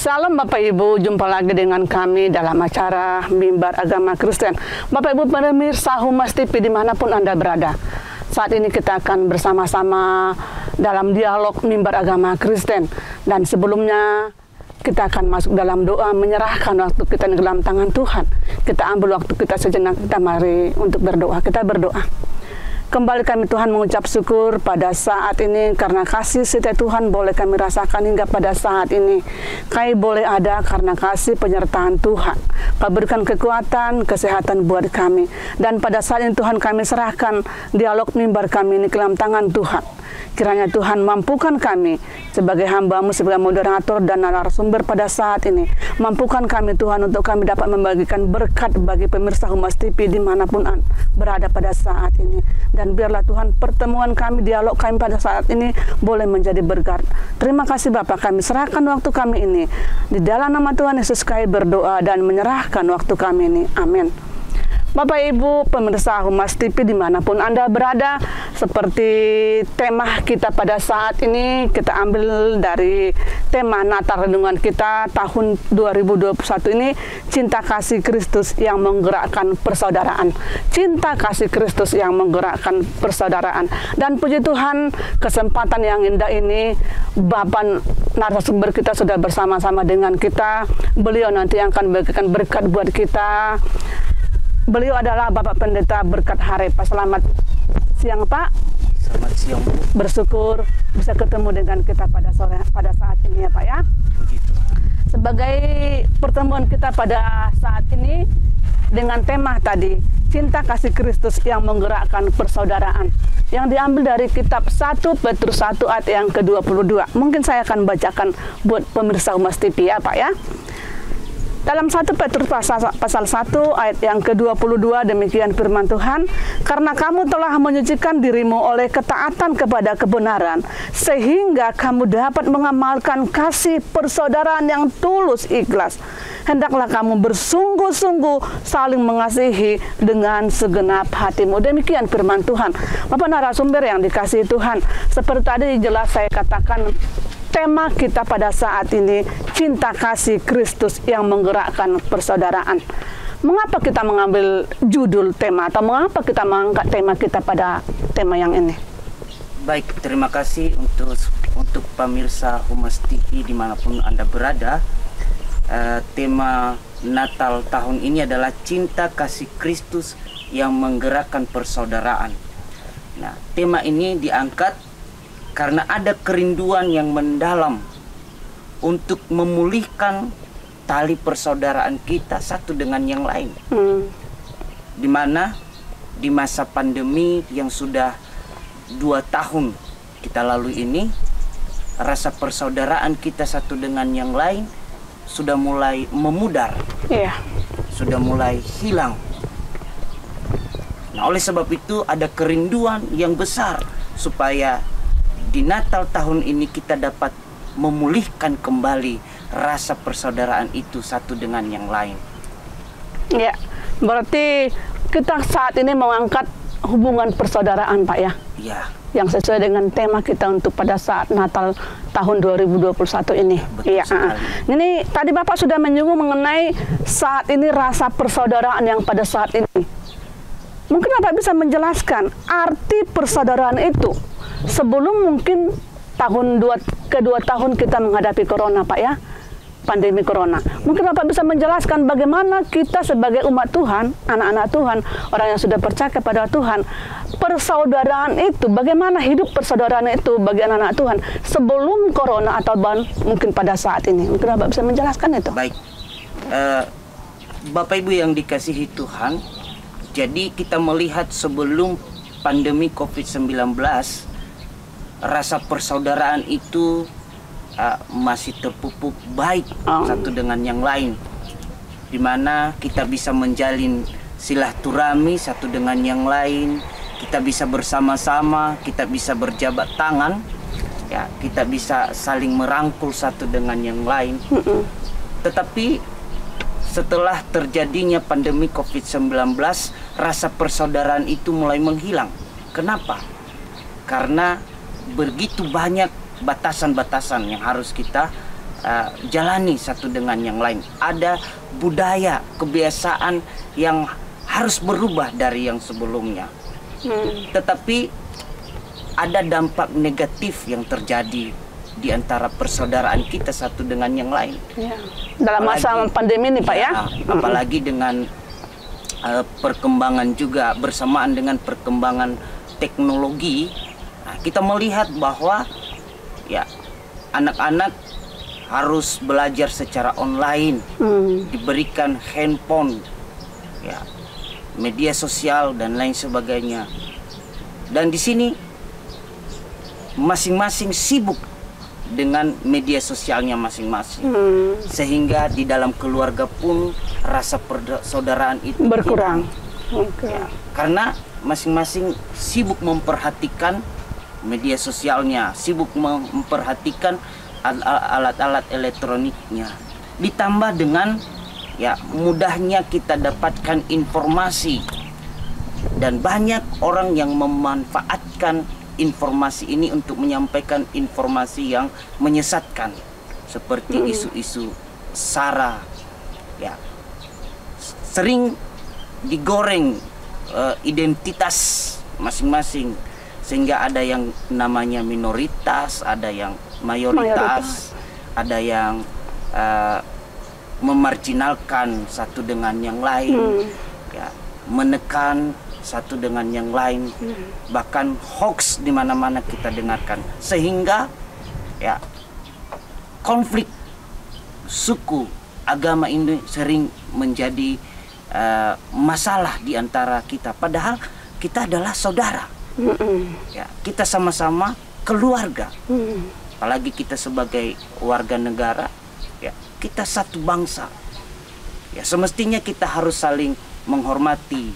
Salam Bapak Ibu, jumpa lagi dengan kami dalam acara Mimbar Agama Kristen. Bapak Ibu pemirsa Humas TV dimanapun Anda berada. Saat ini kita akan bersama-sama dalam dialog Mimbar Agama Kristen. Dan sebelumnya kita akan masuk dalam doa, menyerahkan waktu kita di dalam tangan Tuhan. Kita ambil waktu kita sejenak, kita mari untuk berdoa. Kita berdoa. Kembali kami Tuhan mengucap syukur pada saat ini karena kasih setia Tuhan boleh kami rasakan hingga pada saat ini. Kami boleh ada karena kasih penyertaan Tuhan. Kau berikan kekuatan, kesehatan buat kami. Dan pada saat ini Tuhan kami serahkan dialog mimbar kami ini ke dalam tangan Tuhan. Kiranya Tuhan mampukan kami sebagai hamba-Mu, sebagai moderator dan narasumber pada saat ini. Mampukan kami Tuhan untuk kami dapat membagikan berkat bagi pemirsa Humas TV dimanapun berada pada saat ini. Dan biarlah Tuhan pertemuan kami, dialog kami pada saat ini boleh menjadi berkat. Terima kasih Bapak, kami serahkan waktu kami ini. Di dalam nama Tuhan Yesus kami berdoa dan menyerahkan waktu kami ini. Amin. Bapak Ibu pemirsa Humas TV dimanapun Anda berada, seperti tema kita pada saat ini kita ambil dari tema Natal renungan kita tahun 2021 ini, cinta kasih Kristus yang menggerakkan persaudaraan. Cinta kasih Kristus yang menggerakkan persaudaraan. Dan puji Tuhan, kesempatan yang indah ini Bapak narasumber kita sudah bersama-sama dengan kita. Beliau nanti akan memberikan berkat buat kita. Beliau adalah Bapak Pendeta Berkat Harepa. Selamat siang Pak. Selamat siang Bu. Bersyukur bisa ketemu dengan kita pada saat ini ya Pak ya. Puji Tuhan. Sebagai pertemuan kita pada saat ini dengan tema tadi, cinta kasih Kristus yang menggerakkan persaudaraan, yang diambil dari kitab 1 Petrus 1 ayat yang ke-22. Mungkin saya akan bacakan buat pemirsa Humas TV ya Pak ya. Dalam 1 Petrus pasal 1 ayat yang ke-22 demikian firman Tuhan, karena kamu telah menyucikan dirimu oleh ketaatan kepada kebenaran, sehingga kamu dapat mengamalkan kasih persaudaraan yang tulus ikhlas. Hendaklah kamu bersungguh-sungguh saling mengasihi dengan segenap hatimu. Demikian firman Tuhan. Bapak narasumber yang dikasihi Tuhan, seperti tadi jelas saya katakan, tema kita pada saat ini, cinta kasih Kristus yang menggerakkan persaudaraan. Mengapa kita mengambil judul tema atau mengapa kita mengangkat tema kita pada tema yang ini? Baik, terima kasih untuk pemirsa Humas TV dimanapun Anda berada. Tema Natal tahun ini adalah cinta kasih Kristus yang menggerakkan persaudaraan. Nah, tema ini diangkat karena ada kerinduan yang mendalam untuk memulihkan tali persaudaraan kita satu dengan yang lain. Dimana di masa pandemi yang sudah 2 tahun kita lalui ini, rasa persaudaraan kita satu dengan yang lain sudah mulai memudar, sudah mulai hilang. Nah, oleh sebab itu ada kerinduan yang besar supaya di Natal tahun ini kita dapat memulihkan kembali rasa persaudaraan itu satu dengan yang lain. Ya, berarti kita saat ini mengangkat hubungan persaudaraan Pak ya? Ya. Yang sesuai dengan tema kita untuk pada saat Natal tahun 2021 ini. Betul sekali. Ini tadi Bapak sudah menyinggung mengenai saat ini rasa persaudaraan yang pada saat ini. Mungkin Bapak bisa menjelaskan arti persaudaraan itu sebelum mungkin kedua tahun kita menghadapi corona Pak ya, pandemi corona. Mungkin Bapak bisa menjelaskan bagaimana kita sebagai umat Tuhan, anak-anak Tuhan, orang yang sudah percaya kepada Tuhan, persaudaraan itu, bagaimana hidup persaudaraan itu bagi anak-anak Tuhan sebelum corona atau mungkin pada saat ini. Mungkin Bapak bisa menjelaskan itu. Baik, Bapak Ibu yang dikasihi Tuhan, jadi kita melihat sebelum pandemi COVID-19, rasa persaudaraan itu masih terpupuk baik satu dengan yang lain, di mana kita bisa menjalin silaturahmi satu dengan yang lain, kita bisa bersama-sama, kita bisa berjabat tangan, ya, kita bisa saling merangkul satu dengan yang lain. Tetapi setelah terjadinya pandemi COVID-19, rasa persaudaraan itu mulai menghilang. Kenapa? Karena begitu banyak batasan-batasan yang harus kita jalani satu dengan yang lain. Ada budaya, kebiasaan yang harus berubah dari yang sebelumnya. Tetapi ada dampak negatif yang terjadi di antara persaudaraan kita satu dengan yang lain. Ya. Dalam masa pandemi ini, Pak, ya? Apalagi dengan perkembangan juga, bersamaan dengan perkembangan teknologi, kita melihat bahwa ya anak-anak harus belajar secara online, diberikan handphone, ya, media sosial dan lain sebagainya. Dan di sini masing-masing sibuk dengan media sosialnya masing-masing, sehingga di dalam keluarga pun rasa persaudaraan itu berkurang. Ya, karena masing-masing sibuk memperhatikan media sosialnya, sibuk memperhatikan alat-alat elektroniknya. Ditambah dengan ya mudahnya kita dapatkan informasi, dan banyak orang yang memanfaatkan informasi ini untuk menyampaikan informasi yang menyesatkan, seperti isu-isu SARA, ya, sering digoreng identitas masing-masing, sehingga ada yang namanya minoritas, ada yang mayoritas. Ada yang memarginalkan satu dengan yang lain, ya, menekan satu dengan yang lain, bahkan hoax di mana-mana kita dengarkan, sehingga ya konflik suku agama ini sering menjadi masalah di antara kita, padahal kita adalah saudara. Ya, kita sama-sama keluarga. Apalagi kita sebagai warga negara, ya, kita satu bangsa. Ya, semestinya kita harus saling menghormati,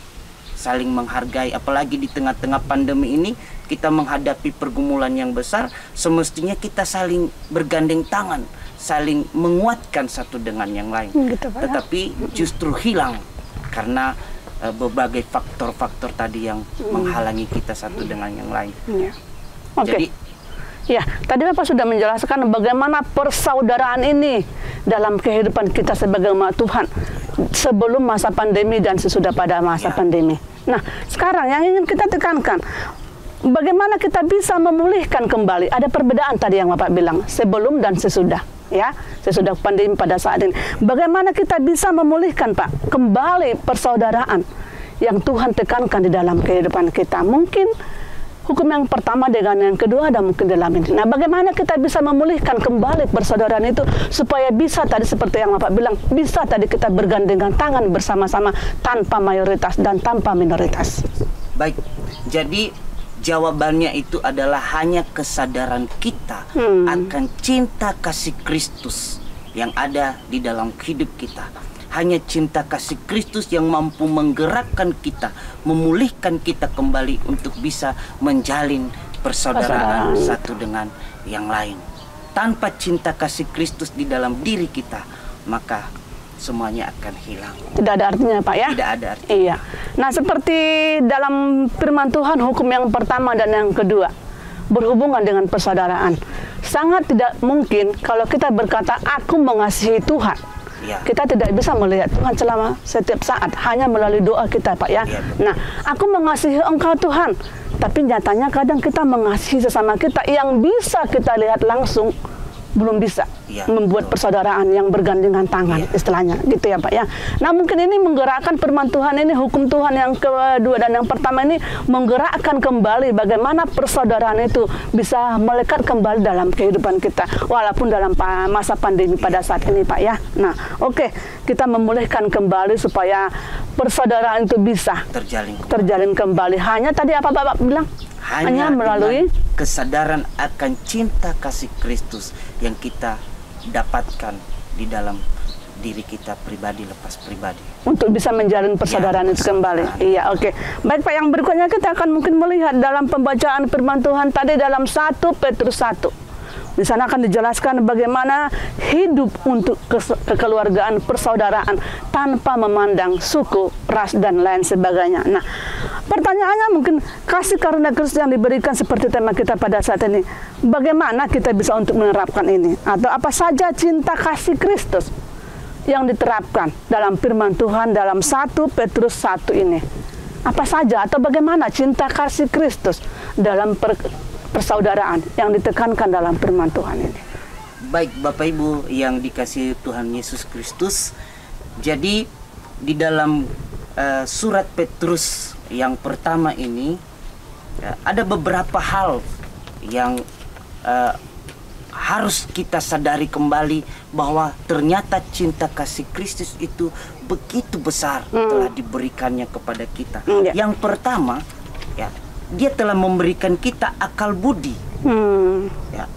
saling menghargai. Apalagi di tengah-tengah pandemi ini kita menghadapi pergumulan yang besar, semestinya kita saling bergandeng tangan, saling menguatkan satu dengan yang lain. Gitu, Pak, tetapi justru hilang karena berbagai faktor-faktor tadi yang menghalangi kita satu dengan yang lain. Ya. Oke. Jadi ya, tadi Bapak sudah menjelaskan bagaimana persaudaraan ini dalam kehidupan kita sebagai umat Tuhan sebelum masa pandemi dan sesudah pada masa pandemi. Nah, sekarang yang ingin kita tekankan, bagaimana kita bisa memulihkan kembali. Ada perbedaan tadi yang Bapak bilang, sebelum dan sesudah. Ya, sesudah pandemi pada saat ini. Bagaimana kita bisa memulihkan, Pak, kembali persaudaraan yang Tuhan tekankan di dalam kehidupan kita. Mungkin hukum yang pertama dengan yang kedua ada mungkin dalam ini. Nah, bagaimana kita bisa memulihkan kembali persaudaraan itu supaya bisa tadi seperti yang Bapak bilang, bisa tadi kita bergandengan tangan bersama-sama tanpa mayoritas dan tanpa minoritas. Baik, jadi jawabannya itu adalah hanya kesadaran kita akan cinta kasih Kristus yang ada di dalam hidup kita. Hanya cinta kasih Kristus yang mampu menggerakkan kita, memulihkan kita kembali untuk bisa menjalin persaudaraan satu dengan yang lain. Tanpa cinta kasih Kristus di dalam diri kita, maka semuanya akan hilang. Tidak ada artinya, Pak, ya? Tidak ada artinya. Iya. Nah, seperti dalam firman Tuhan, hukum yang pertama dan yang kedua berhubungan dengan persaudaraan. Sangat tidak mungkin kalau kita berkata, aku mengasihi Tuhan. Ya. Kita tidak bisa melihat Tuhan selama setiap saat, hanya melalui doa kita, Pak, ya. Ya, nah, aku mengasihi Engkau, Tuhan. Tapi nyatanya kadang kita mengasihi sesama kita yang bisa kita lihat langsung, belum bisa membuat persaudaraan yang bergandengan tangan, istilahnya gitu ya, Pak, ya. Nah, mungkin ini menggerakkan firman Tuhan ini, hukum Tuhan yang kedua dan yang pertama ini menggerakkan kembali bagaimana persaudaraan itu bisa melekat kembali dalam kehidupan kita walaupun dalam masa pandemi pada saat ini, Pak, ya. Nah, oke, kita memulihkan kembali supaya persaudaraan itu bisa terjalin kembali. Hanya tadi apa Bapak bilang? Hanya melalui kesadaran akan cinta kasih Kristus yang kita dapatkan di dalam diri kita pribadi lepas pribadi. Untuk bisa menjalin persaudaraan itu kembali. Iya, oke. Baik, Pak, yang berikutnya kita akan mungkin melihat dalam pembacaan firman Tuhan tadi dalam 1 Petrus 1. Di sana akan dijelaskan bagaimana hidup untuk kekeluargaan persaudaraan tanpa memandang suku, ras, dan lain sebagainya. Nah, Pertanyaannya mungkin kasih karunia Kristus yang diberikan seperti tema kita pada saat ini. Bagaimana kita bisa untuk menerapkan ini? Atau apa saja cinta kasih Kristus yang diterapkan dalam firman Tuhan dalam 1 Petrus 1 ini? Apa saja atau bagaimana cinta kasih Kristus dalam persaudaraan yang ditekankan dalam firman Tuhan ini? Baik Bapak Ibu yang dikasihi Tuhan Yesus Kristus. Jadi di dalam surat Petrus yang pertama ini ada beberapa hal yang harus kita sadari kembali bahwa ternyata cinta kasih Kristus itu begitu besar telah diberikannya kepada kita. Yang pertama, ya, Dia telah memberikan kita akal budi. Ya.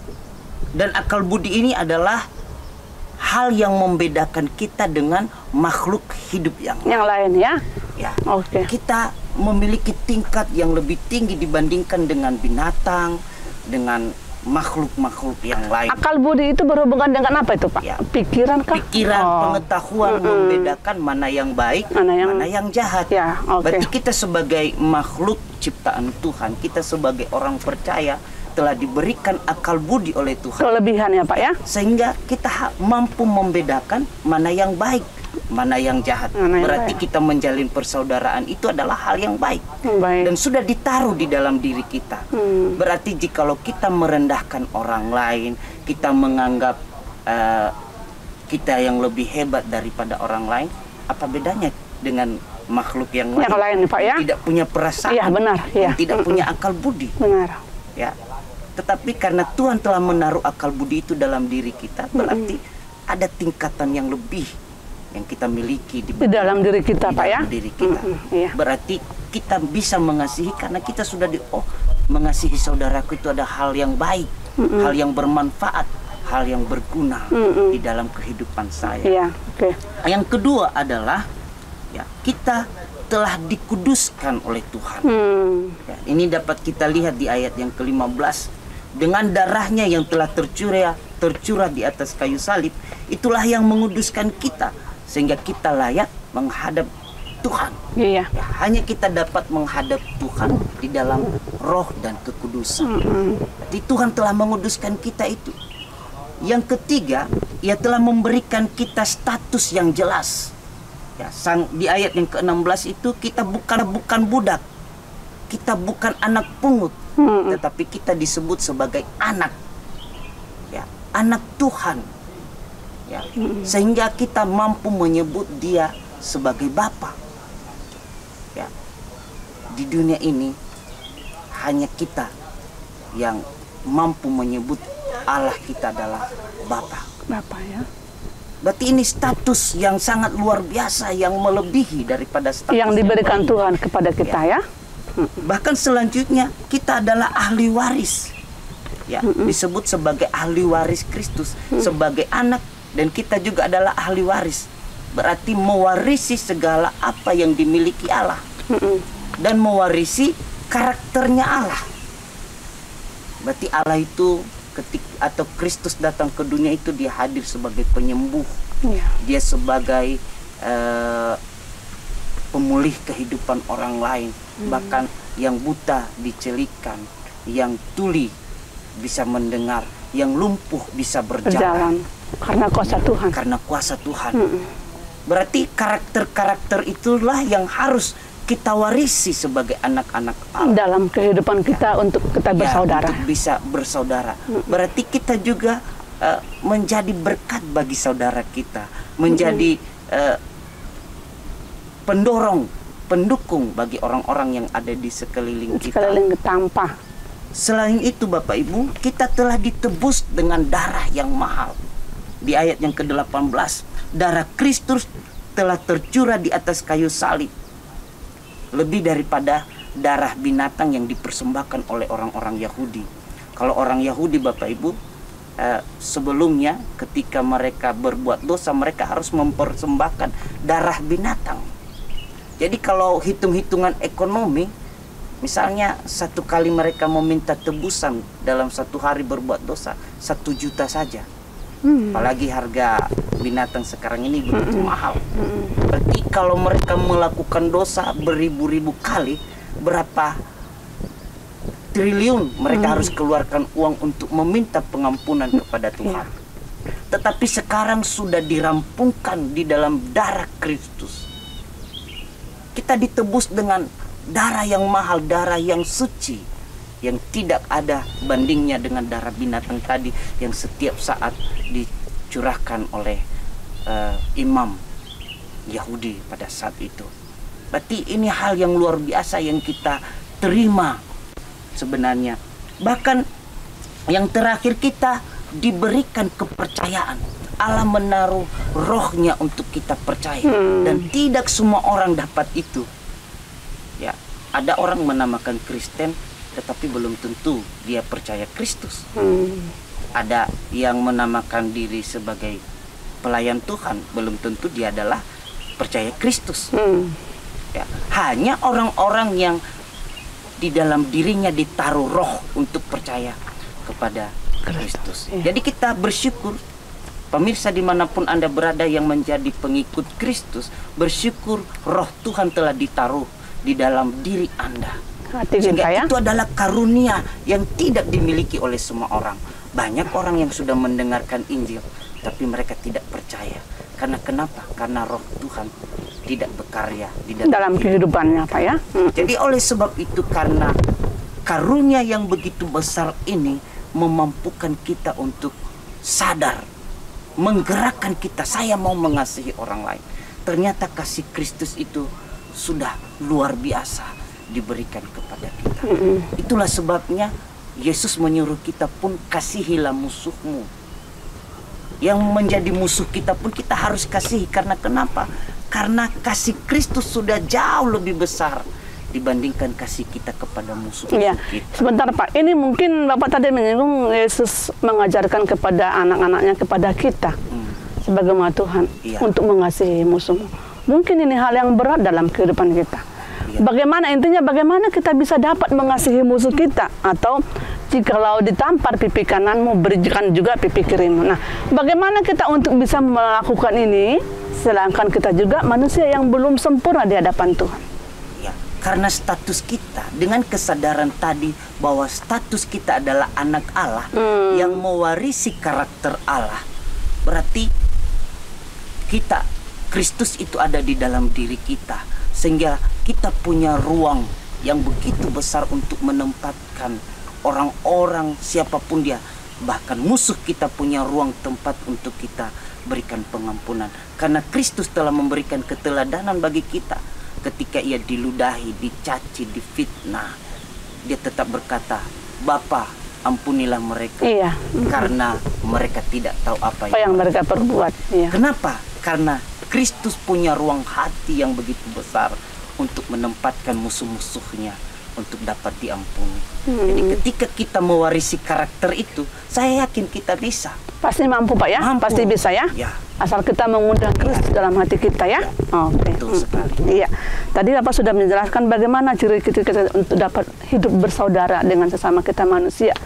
Dan akal budi ini adalah hal yang membedakan kita dengan makhluk hidup yang lain, ya. Ya. Oke. Kita memiliki tingkat yang lebih tinggi dibandingkan dengan binatang, dengan makhluk-makhluk yang lain. Akal budi itu berhubungan dengan apa itu, Pak? Ya. Pikiran kah? Pikiran, pengetahuan membedakan mana yang baik, mana yang jahat. Ya, Berarti kita sebagai makhluk ciptaan Tuhan, kita sebagai orang percaya telah diberikan akal budi oleh Tuhan. Kelebihan ya, Pak, ya? Sehingga kita mampu membedakan mana yang baik, mana yang jahat. Berarti kita menjalin persaudaraan itu adalah hal yang baik. Dan sudah ditaruh di dalam diri kita. Berarti jikalau kita merendahkan orang lain, kita menganggap kita yang lebih hebat daripada orang lain, apa bedanya dengan makhluk yang lain, Pak, ya? Tidak punya perasaan, ya, benar, ya. Tidak punya akal budi. Benar. Ya. Tetapi karena Tuhan telah menaruh akal budi itu dalam diri kita, berarti ada tingkatan yang lebih yang kita miliki di dalam diri kita, Pak, ya? Diri kita. Iya. Berarti kita bisa mengasihi karena kita sudah mengasihi saudaraku itu ada hal yang baik, hal yang bermanfaat, hal yang berguna di dalam kehidupan saya. Iya, oke. Yang kedua adalah ya, kita telah dikuduskan oleh Tuhan. Ya, ini dapat kita lihat di ayat yang ke-15. Dengan darahnya yang telah tercurah di atas kayu salib, itulah yang menguduskan kita sehingga kita layak menghadap Tuhan. Iya. Ya, hanya kita dapat menghadap Tuhan di dalam roh dan kekudusan. Jadi Tuhan telah menguduskan kita itu. Yang ketiga, Ia telah memberikan kita status yang jelas. Ya, di ayat yang ke-16 itu kita bukan budak. Kita bukan anak pungut, tetapi kita disebut sebagai anak. Ya, anak Tuhan. Ya, sehingga kita mampu menyebut Dia sebagai Bapa. Ya. Di dunia ini hanya kita yang mampu menyebut Allah kita adalah Bapa. Bapa, ya. Berarti ini status yang sangat luar biasa, yang melebihi daripada status yang diberikan Tuhan kepada kita, ya. Bahkan selanjutnya kita adalah ahli waris. Ya, disebut sebagai ahli waris Kristus, sebagai anak, dan kita juga adalah ahli waris. Berarti mewarisi segala apa yang dimiliki Allah. Dan mewarisi karakternya Allah. Berarti Allah itu atau Kristus datang ke dunia itu Dia hadir sebagai penyembuh. Dia sebagai pemulih kehidupan orang lain. Bahkan yang buta dicelikan, yang tuli bisa mendengar, yang lumpuh bisa berjalan. Karena kuasa Tuhan. Karena kuasa Tuhan. Berarti karakter-karakter itulah yang harus kita warisi sebagai anak-anak Allah. Dalam kehidupan kita untuk kita bersaudara. Untuk bisa bersaudara. Berarti kita juga menjadi berkat bagi saudara kita. Menjadi pendukung bagi orang-orang yang ada di sekeliling kita. Sekeliling tanpa. Selain itu Bapak Ibu, kita telah ditebus dengan darah yang mahal. Di ayat yang ke-18, darah Kristus telah tercurah di atas kayu salib. Lebih daripada darah binatang yang dipersembahkan oleh orang-orang Yahudi. Kalau orang Yahudi Bapak Ibu, sebelumnya ketika mereka berbuat dosa, mereka harus mempersembahkan darah binatang. Jadi kalau hitung-hitungan ekonomi, misalnya satu kali mereka meminta tebusan dalam satu hari berbuat dosa 1 juta saja. Apalagi harga binatang sekarang ini begitu mahal. Berarti kalau mereka melakukan dosa beribu-ribu kali berapa triliun mereka harus keluarkan uang untuk meminta pengampunan kepada Tuhan. Tetapi sekarang sudah dirampungkan di dalam darah Kristus. Kita ditebus dengan darah yang mahal, darah yang suci, yang tidak ada bandingnya dengan darah binatang tadi yang setiap saat dicurahkan oleh imam Yahudi pada saat itu. Berarti ini hal yang luar biasa yang kita terima sebenarnya. Bahkan yang terakhir, kita diberikan kepercayaan. Allah menaruh rohnya untuk kita percaya. Dan tidak semua orang dapat itu. Ya, ada orang menamakan Kristen tetapi belum tentu dia percaya Kristus. Ada yang menamakan diri sebagai pelayan Tuhan, belum tentu dia adalah percaya Kristus. Ya, hanya orang-orang yang di dalam dirinya ditaruh roh untuk percaya kepada Kristus. Jadi kita bersyukur, pemirsa dimanapun Anda berada yang menjadi pengikut Kristus, bersyukur roh Tuhan telah ditaruh di dalam diri Anda. Sehingga itu adalah karunia yang tidak dimiliki oleh semua orang. Banyak orang yang sudah mendengarkan Injil, tapi mereka tidak percaya. Karena kenapa? Karena roh Tuhan tidak berkarya di dalam kehidupannya, Pak ya. Jadi oleh sebab itu, karena karunia yang begitu besar ini memampukan kita untuk sadar, menggerakkan kita, saya mau mengasihi orang lain. Ternyata kasih Kristus itu sudah luar biasa diberikan kepada kita. Itulah sebabnya Yesus menyuruh kita pun kasihilah musuhmu. Yang menjadi musuh kita pun kita harus kasihi. Karena kenapa? Karena kasih Kristus sudah jauh lebih besar dibandingkan kasih kita kepada musuh kita. Sebentar Pak, ini mungkin Bapak tadi menyinggung Yesus mengajarkan kepada anak-anaknya, kepada kita sebagai umat Tuhan untuk mengasihi musuh. Mungkin ini hal yang berat dalam kehidupan kita. Bagaimana intinya, bagaimana kita bisa dapat mengasihi musuh kita? Atau jikalau ditampar pipi kananmu, berikan juga pipi kirimu. Nah, bagaimana kita untuk bisa melakukan ini, sedangkan kita juga manusia yang belum sempurna di hadapan Tuhan? Karena status kita, dengan kesadaran tadi bahwa status kita adalah anak Allah yang mewarisi karakter Allah, berarti kita, Kristus itu ada di dalam diri kita, sehingga kita punya ruang yang begitu besar untuk menempatkan orang-orang siapapun dia, bahkan musuh kita punya ruang tempat untuk kita berikan pengampunan. Karena Kristus telah memberikan keteladanan bagi kita. Ketika ia diludahi, dicaci, difitnah, dia tetap berkata, Bapa, ampunilah mereka, karena mereka tidak tahu apa yang mereka perbuat. Kenapa? Karena Kristus punya ruang hati yang begitu besar untuk menempatkan musuh-musuhnya untuk dapat diampuni. Jadi ketika kita mewarisi karakter itu, saya yakin kita bisa. Pasti mampu Pak ya? Mampu. Pasti bisa ya? Asal kita mengundang Kristus dalam hati kita ya? Betul sekali. Iya. Tadi Bapak sudah menjelaskan bagaimana ciri kita untuk dapat hidup bersaudara dengan sesama kita manusia.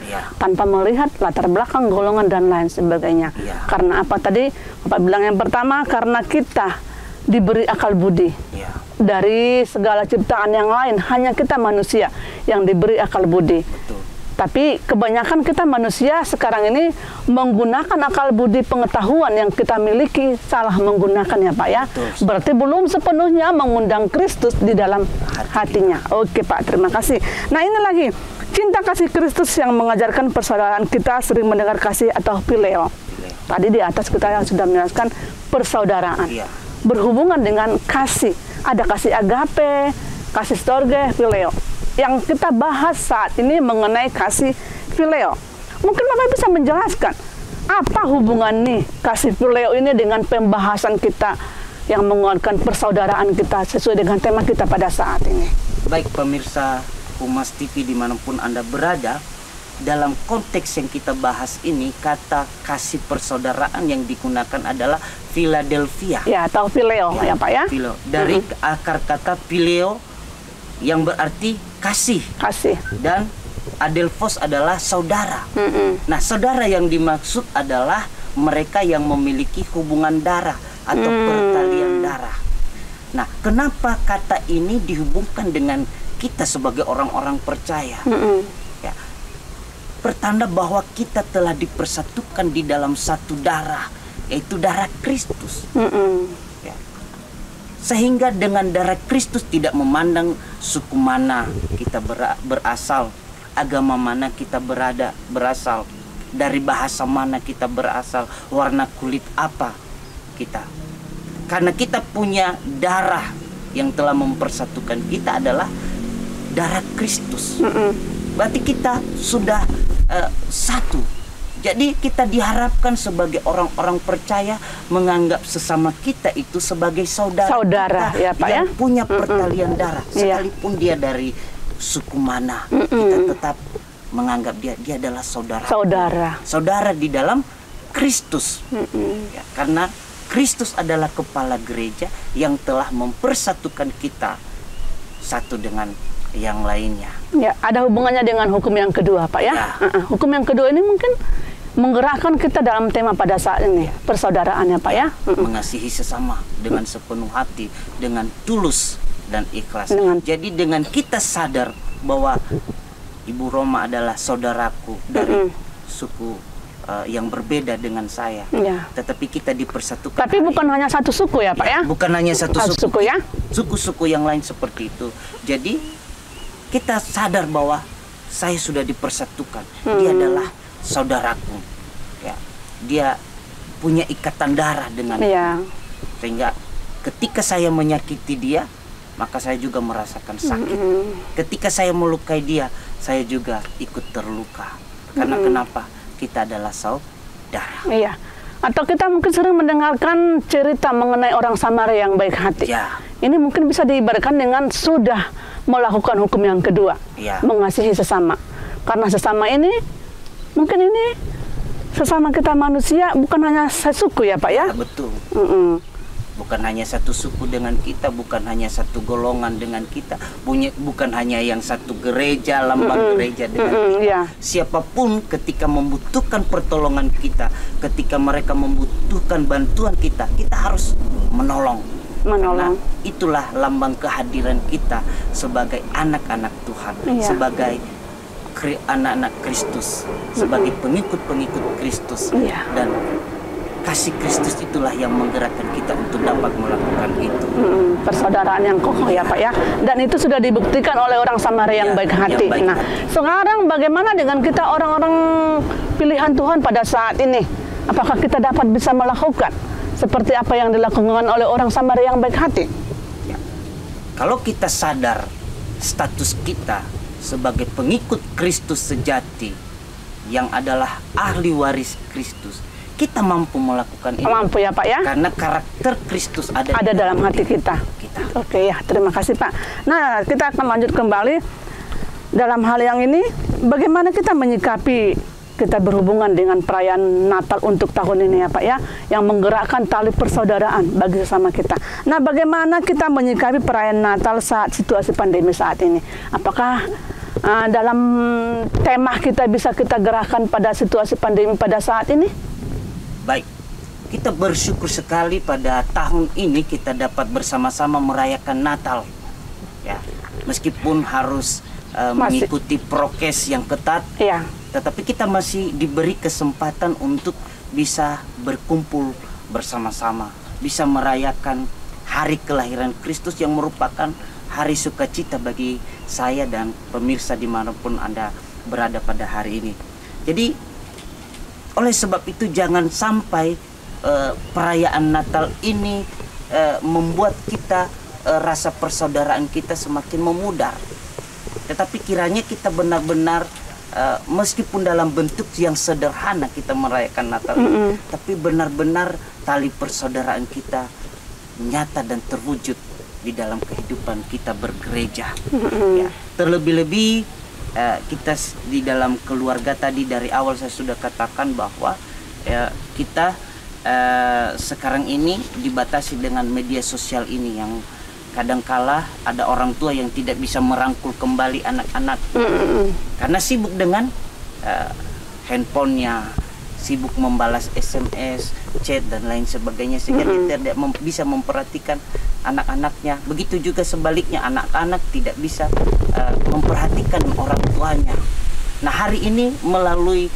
Tanpa melihat latar belakang, golongan, dan lain sebagainya. Karena apa tadi? Bapak bilang yang pertama, karena kita diberi akal budi. Dari segala ciptaan yang lain, hanya kita manusia yang diberi akal budi. Tapi kebanyakan kita manusia sekarang ini menggunakan akal budi pengetahuan yang kita miliki salah menggunakannya Pak ya. Berarti belum sepenuhnya mengundang Kristus di dalam hatinya. Oke Pak, terima kasih. Nah ini lagi, cinta kasih Kristus yang mengajarkan persaudaraan. Kita sering mendengar kasih atau phileo. Tadi di atas kita sudah menjelaskan persaudaraan. Berhubungan dengan kasih. Ada kasih agape, kasih storge, phileo. Yang kita bahas saat ini mengenai kasih phileo. Mungkin Bapak bisa menjelaskan apa hubungan nih kasih phileo ini dengan pembahasan kita yang menguatkan persaudaraan kita sesuai dengan tema kita pada saat ini. Baik pemirsa Humas TV dimanapun Anda berada, dalam konteks yang kita bahas ini, kata kasih persaudaraan yang digunakan adalah Philadelphia. Atau phileo ya Pak ya. Phileo. Dari akar kata phileo yang berarti kasih. Dan adelphos adalah saudara. Nah, saudara yang dimaksud adalah mereka yang memiliki hubungan darah atau pertalian darah. Nah, kenapa kata ini dihubungkan dengan kita sebagai orang-orang percaya. Ya, pertanda bahwa kita telah dipersatukan di dalam satu darah, yaitu darah Kristus. Ya. Sehingga dengan darah Kristus tidak memandang suku mana kita berasal, agama mana kita berasal, dari bahasa mana kita berasal, warna kulit apa kita. Karena kita punya darah yang telah mempersatukan kita adalah darah Kristus. Berarti kita sudah satu. Jadi kita diharapkan sebagai orang-orang percaya menganggap sesama kita itu sebagai saudara kita, ya Pak, yang ya? punya pertalian darah. Sekalipun dia dari suku mana, kita tetap menganggap dia adalah saudara di dalam Kristus. Ya, karena Kristus adalah kepala gereja yang telah mempersatukan kita satu dengan yang lainnya. Ya, ada hubungannya dengan hukum yang kedua, Pak, ya? Hukum yang kedua ini mungkin menggerakkan kita dalam tema pada saat ini, persaudaraan, ya Pak, ya? Mengasihi sesama dengan sepenuh hati, dengan tulus dan ikhlas. Jadi dengan kita sadar bahwa Ibu Roma adalah saudaraku dari suku yang berbeda dengan saya, tetapi kita dipersatukan. Tapi bukan hanya satu suku, ya Pak, ya? Bukan hanya satu suku, ya? Suku-suku yang lain seperti itu. Jadi kita sadar bahwa saya sudah dipersatukan. Dia adalah saudaraku. Ya, dia punya ikatan darah dengan sehingga ketika saya menyakiti dia, maka saya juga merasakan sakit. Ketika saya melukai dia, saya juga ikut terluka. Karena kenapa? Kita adalah saudara. Iya. Atau kita mungkin sering mendengarkan cerita mengenai orang Samaria yang baik hati. Ya. Ini mungkin bisa diibaratkan dengan sudah melakukan hukum yang kedua, mengasihi sesama. Karena sesama ini, mungkin ini sesama kita manusia, bukan hanya sesuku, ya Pak, ya? Betul. Bukan hanya satu suku dengan kita, bukan hanya satu golongan dengan kita, bukan hanya yang satu gereja, lambang gereja dengan kita. Siapapun ketika membutuhkan pertolongan kita, ketika mereka membutuhkan bantuan kita, kita harus menolong. Karena itulah lambang kehadiran kita sebagai anak-anak Tuhan, sebagai anak-anak Kristus, sebagai pengikut-pengikut Kristus. Dan kasih Kristus itulah yang menggerakkan kita untuk dapat melakukan itu. Persaudaraan yang kokoh, ya Pak, ya. Dan itu sudah dibuktikan oleh orang Samaria yang baik hati. Nah, sekarang bagaimana dengan kita orang-orang pilihan Tuhan pada saat ini? Apakah kita dapat bisa melakukan seperti apa yang dilakukan oleh orang Samaria yang baik hati? Ya. Kalau kita sadar status kita sebagai pengikut Kristus sejati yang adalah ahli waris Kristus, kita mampu melakukan itu. Mampu, ya Pak, ya? Karena karakter Kristus ada dalam hati kita. Oke, ya, terima kasih Pak. Nah, kita akan lanjut kembali dalam hal yang ini. Bagaimana kita menyikapi kita berhubungan dengan perayaan Natal untuk tahun ini, ya Pak, ya, yang menggerakkan tali persaudaraan bagi sesama kita. Nah, bagaimana kita menyikapi perayaan Natal saat situasi pandemi saat ini? Apakah dalam tema kita bisa kita gerakkan pada situasi pandemi pada saat ini? Baik, kita bersyukur sekali pada tahun ini kita dapat bersama-sama merayakan Natal. Ya, meskipun harus mengikuti prokes yang ketat, tetapi kita masih diberi kesempatan untuk bisa berkumpul bersama-sama, bisa merayakan hari kelahiran Kristus yang merupakan hari sukacita bagi saya dan pemirsa dimanapun Anda berada pada hari ini. Jadi oleh sebab itu jangan sampai perayaan Natal ini membuat kita rasa persaudaraan kita semakin memudar. Tetapi kiranya kita benar-benar meskipun dalam bentuk yang sederhana kita merayakan Natal ini, tapi benar-benar tali persaudaraan kita nyata dan terwujud di dalam kehidupan kita bergereja. Ya, terlebih-lebih kita di dalam keluarga tadi dari awal saya sudah katakan bahwa kita sekarang ini dibatasi dengan media sosial ini yang kadangkala ada orang tua yang tidak bisa merangkul kembali anak-anak karena sibuk dengan handphonenya, sibuk membalas SMS, chat dan lain sebagainya, sehingga dia tidak bisa memperhatikan anak-anaknya. Begitu juga sebaliknya, anak-anak tidak bisa memperhatikan orang tuanya. Nah, hari ini melalui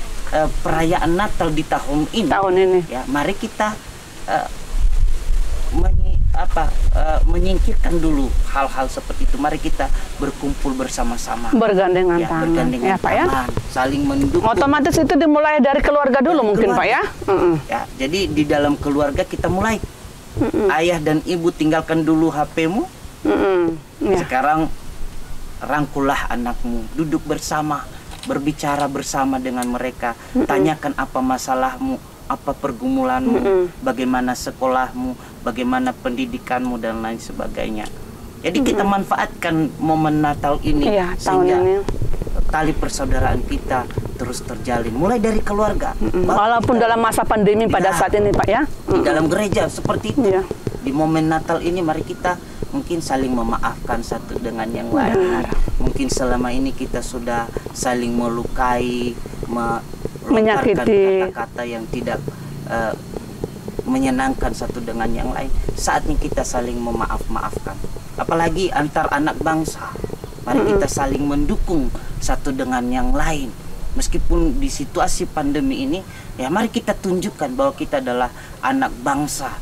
perayaan Natal di tahun ini, ya, mari kita menyingkirkan dulu hal-hal seperti itu. Mari kita berkumpul bersama-sama, bergandengan tangan, ya Pak ya, saling mendukung. Otomatis itu dimulai dari keluarga dulu, mungkin Pak ya. Ya, jadi di dalam keluarga kita mulai. Ayah dan ibu tinggalkan dulu HP-mu. Ya. Sekarang rangkulah anakmu, duduk bersama, berbicara bersama dengan mereka, tanyakan apa masalahmu, apa pergumulanmu, bagaimana sekolahmu, bagaimana pendidikanmu dan lain sebagainya. Jadi kita manfaatkan momen Natal ini, sehingga tali persaudaraan kita terus terjalin mulai dari keluarga. Walaupun dalam masa pandemi pada saat ini Pak ya. Di dalam gereja seperti itu. Di momen Natal ini mari kita mungkin saling memaafkan satu dengan yang lain. Mungkin selama ini kita sudah saling melukai, menyakiti, kata-kata yang tidak menyenangkan satu dengan yang lain. Saatnya kita saling memaafkan. Apalagi antar anak bangsa. Mari kita saling mendukung satu dengan yang lain. Meskipun di situasi pandemi ini, ya mari kita tunjukkan bahwa kita adalah anak bangsa.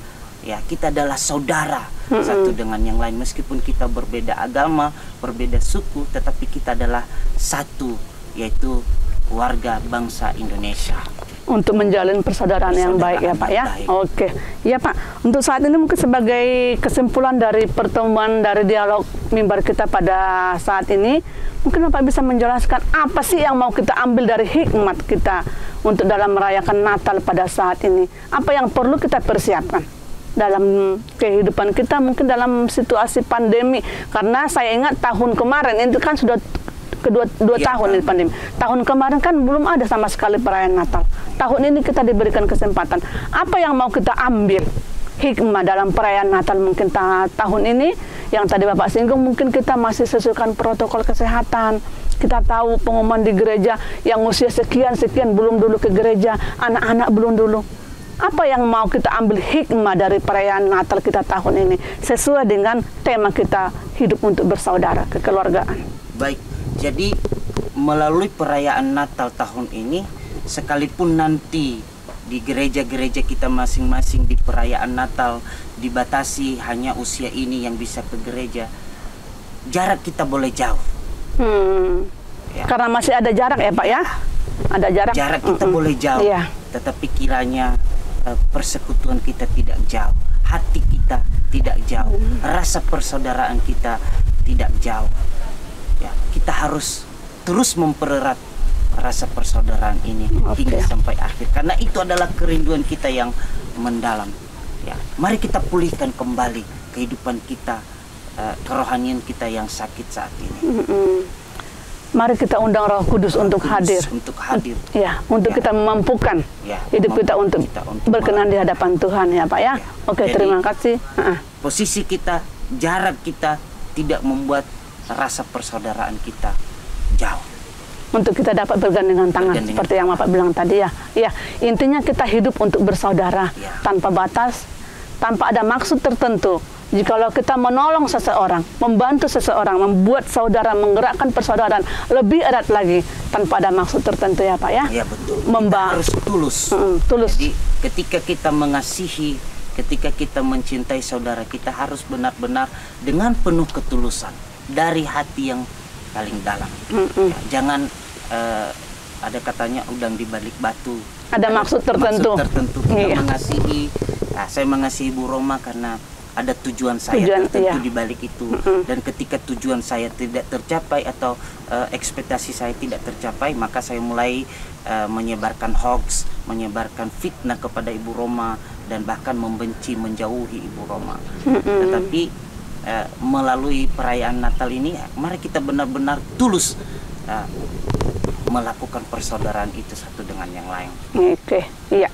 Ya, kita adalah saudara satu dengan yang lain. Meskipun kita berbeda agama, berbeda suku, tetapi kita adalah satu, yaitu warga bangsa Indonesia. Untuk menjalin persaudaraan yang baik ya Pak ya. Oke, ya Pak. Untuk saat ini mungkin sebagai kesimpulan dari pertemuan dari dialog mimbar kita pada saat ini, mungkin Bapak bisa menjelaskan apa sih yang mau kita ambil dari hikmat kita untuk dalam merayakan Natal pada saat ini. Apa yang perlu kita persiapkan dalam kehidupan kita, mungkin dalam situasi pandemi. Karena saya ingat tahun kemarin itu kan sudah kedua tahun ini pandemi. Tahun kemarin kan belum ada sama sekali perayaan Natal. Tahun ini kita diberikan kesempatan. Apa yang mau kita ambil hikmah dalam perayaan Natal mungkin tahun ini? Yang tadi Bapak singgung, mungkin kita masih sesuaikan protokol kesehatan. Kita tahu pengumuman di gereja yang usia sekian belum dulu ke gereja, anak-anak belum dulu. Apa yang mau kita ambil hikmah dari perayaan Natal kita tahun ini sesuai dengan tema kita hidup untuk bersaudara, kekeluargaan. Baik. Jadi melalui perayaan Natal tahun ini, sekalipun nanti di gereja-gereja kita masing-masing di perayaan Natal dibatasi hanya usia ini yang bisa ke gereja, jarak kita boleh jauh. Ya. Karena masih ada jarak ya Pak ya? Ada jarak. Jarak kita boleh jauh, tetapi kiranya persekutuan kita tidak jauh, hati kita tidak jauh, rasa persaudaraan kita tidak jauh. Ya, kita harus terus mempererat rasa persaudaraan ini hingga sampai akhir, karena itu adalah kerinduan kita yang mendalam. Ya, mari kita pulihkan kembali kehidupan kita, kerohanian kita yang sakit saat ini. Mari kita undang Roh Kudus untuk hadir. Ya, untuk kita memampukan hidup kita untuk berkenan di hadapan Tuhan ya Pak ya. Oke, terima kasih. Posisi kita, jarak kita tidak membuat rasa persaudaraan kita jauh. Untuk kita dapat bergandengan tangan seperti yang Bapak bilang tadi ya. Ya, intinya kita hidup untuk bersaudara tanpa batas, tanpa ada maksud tertentu. Jikalau kita menolong seseorang, membantu seseorang, membuat saudara, menggerakkan persaudaraan lebih erat lagi tanpa ada maksud tertentu ya Pak ya. Iya betul. Kita harus tulus. Tulus. Jadi ketika kita mengasihi, ketika kita mencintai saudara, kita harus benar-benar dengan penuh ketulusan dari hati yang paling dalam. Ya, jangan ada katanya udang di balik batu. Ada maksud tertentu. Kita mengasihi. Nah, saya mengasihi Ibu Roma karena ada tujuan saya tertentu di balik itu. Dan ketika tujuan saya tidak tercapai atau ekspektasi saya tidak tercapai, maka saya mulai menyebarkan hoax, menyebarkan fitnah kepada Ibu Roma, dan bahkan membenci, menjauhi Ibu Roma. Tetapi melalui perayaan Natal ini, mari kita benar-benar tulus melakukan persaudaraan itu satu dengan yang lain. Oke, iya.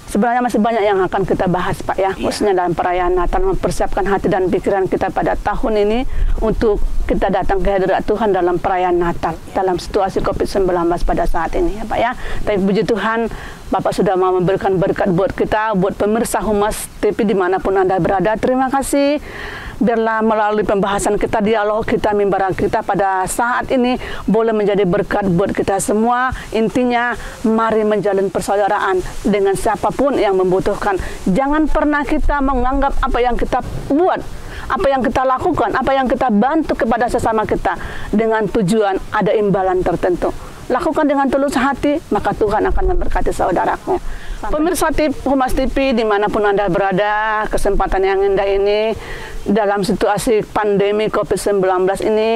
Sebenarnya masih banyak yang akan kita bahas, Pak, ya, khususnya dalam perayaan Natal, mempersiapkan hati dan pikiran kita pada tahun ini untuk kita datang ke hadirat Tuhan dalam perayaan Natal, dalam situasi COVID-19 pada saat ini, ya, Pak, ya. Tapi puji Tuhan, Bapak sudah mau memberikan berkat buat kita, buat pemirsa Humas TV dimanapun Anda berada. Terima kasih. Biarlah melalui pembahasan kita, dialog kita, mimbar kita pada saat ini boleh menjadi berkat buat kita semua. Intinya, mari menjalin persaudaraan dengan siapapun yang membutuhkan. Jangan pernah kita menganggap apa yang kita buat, apa yang kita lakukan, apa yang kita bantu kepada sesama kita dengan tujuan ada imbalan tertentu. Lakukan dengan tulus hati, maka Tuhan akan memberkati saudaraku. Pemirsa Humas TV dimanapun Anda berada, kesempatan yang indah ini dalam situasi pandemi COVID-19 ini,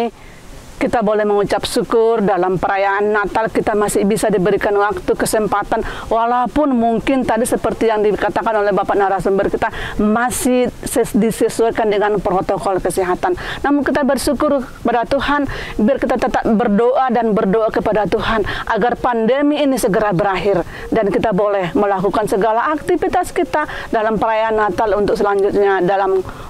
kita boleh mengucap syukur dalam perayaan Natal kita masih bisa diberikan waktu, kesempatan, walaupun mungkin tadi seperti yang dikatakan oleh Bapak narasumber kita masih disesuaikan dengan protokol kesehatan. Namun kita bersyukur kepada Tuhan, biar kita tetap berdoa dan berdoa kepada Tuhan agar pandemi ini segera berakhir dan kita boleh melakukan segala aktivitas kita dalam perayaan Natal untuk selanjutnya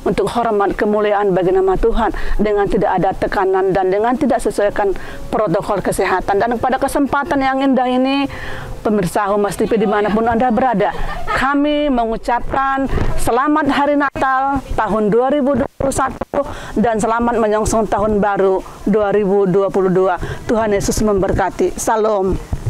untuk hormat kemuliaan bagi nama Tuhan dengan tidak ada tekanan dan dengan tidak sesuaikan protokol kesehatan. Dan pada kesempatan yang indah ini, pemirsa Humas TV dimanapun Anda berada, kami mengucapkan selamat Hari Natal tahun 2021 dan selamat menyongsong tahun baru 2022. Tuhan Yesus memberkati. Salam.